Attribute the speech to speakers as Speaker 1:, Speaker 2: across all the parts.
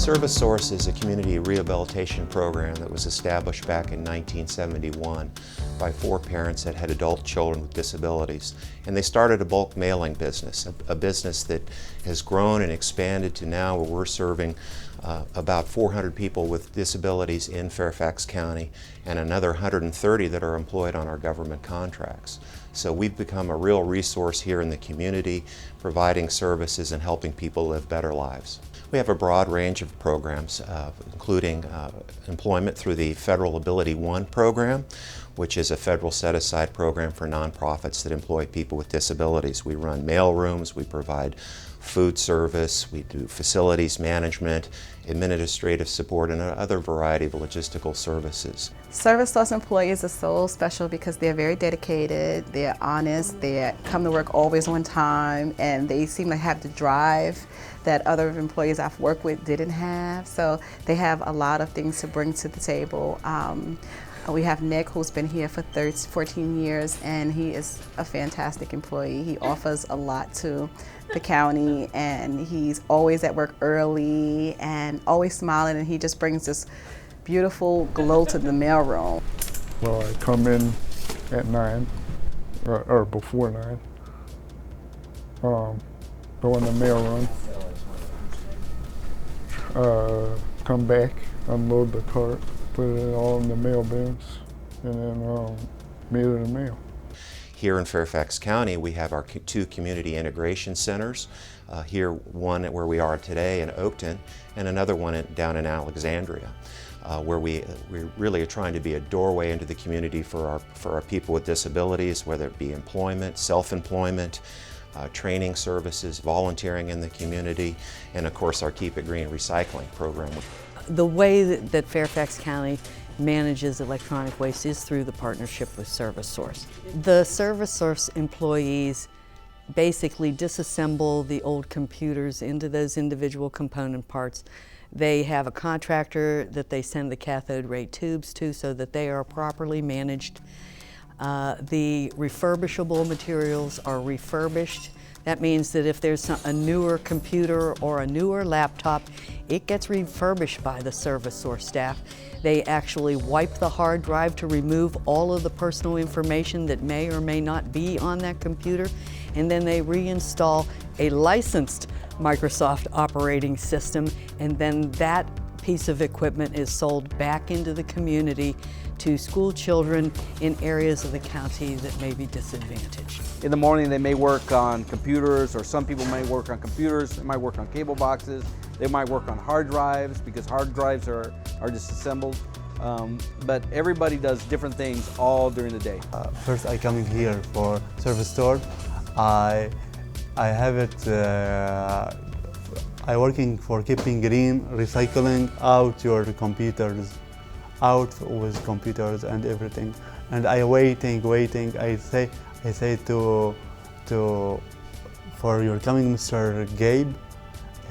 Speaker 1: ServiceSource is a community rehabilitation program that was established back in 1971 by 4 parents that had adult children with disabilities. And they started a bulk mailing business, a business that has grown and expanded to now where we're serving about 400 people with disabilities in Fairfax County and another 130 that are employed on our government contracts. So we've become a real resource here in the community, providing services and helping people live better lives. We have a broad range of programs, including employment through the Federal Ability One program, which is a federal set-aside program for nonprofits that employ people with disabilities. We run mail rooms, we provide food service, we do facilities management, administrative support, and other variety of logistical services.
Speaker 2: ServiceSource employees are so special because they're very dedicated, they're honest, they come to work always on time, and they seem to have the drive that other employees I've worked with didn't have. So they have a lot of things to bring to the table. We have Nick, who's been here for 14 years, and he is a fantastic employee. He offers a lot to the county, and he's always at work early and always smiling, and he just brings this beautiful glow to the mailroom.
Speaker 3: Well, I come in at 9, or before 9, go in the mail run, come back, unload the cart, put it all in the mail bins, and then mail it in the mail.
Speaker 1: Here in Fairfax County, we have our 2 community integration centers. Here, one where we are today in Oakton, and another one down in Alexandria, where we really are trying to be a doorway into the community for our people with disabilities, whether it be employment, self-employment, training services, volunteering in the community, and of course our Keep It Green recycling program.
Speaker 4: The way that Fairfax County manages electronic waste is through the partnership with ServiceSource. The ServiceSource employees basically disassemble the old computers into those individual component parts. They have a contractor that they send the cathode ray tubes to so that they are properly managed. The refurbishable materials are refurbished. That means that if there's a newer computer or a newer laptop, it gets refurbished by the ServiceSource staff. They actually wipe the hard drive to remove all of the personal information that may or may not be on that computer, and then they reinstall a licensed Microsoft operating system, and then that piece of equipment is sold back into the community to school children in areas of the county that may be disadvantaged.
Speaker 5: In the morning they may work on computers, or some people may work on computers, they might work on cable boxes, they might work on hard drives because hard drives are disassembled. But everybody does different things all during the day.
Speaker 6: First I coming here for ServiceSource. I have it, I working for keeping green, recycling out your computers, out with computers and everything. And I waiting. I say to for your coming Mr. Gabe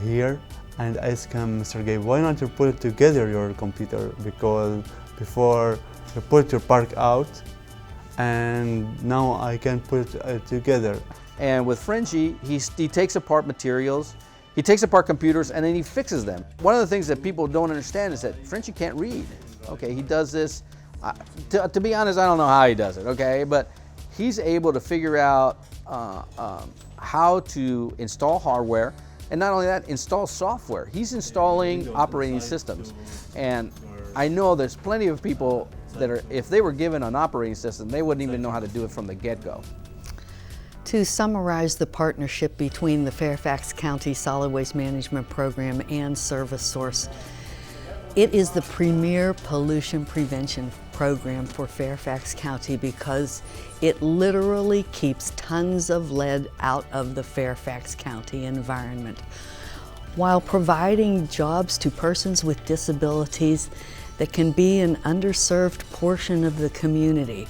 Speaker 6: here, and I ask him, Mr. Gabe, why not you put it together your computer, because before you put your park out, and now I can put it together.
Speaker 5: And with Frenchie, he takes apart materials, he takes apart computers, and then he fixes them. One of the things that people don't understand is that Frenchie can't read. Okay, he does this, to be honest, I don't know how he does it, okay? But he's able to figure out how to install hardware, and not only that, install software. He's installing operating systems. And I know there's plenty of people that are, if they were given an operating system, they wouldn't even know how to do it from the get-go.
Speaker 4: To summarize the partnership between the Fairfax County Solid Waste Management Program and ServiceSource, it is the premier pollution prevention program for Fairfax County because it literally keeps tons of lead out of the Fairfax County environment, while providing jobs to persons with disabilities that can be an underserved portion of the community.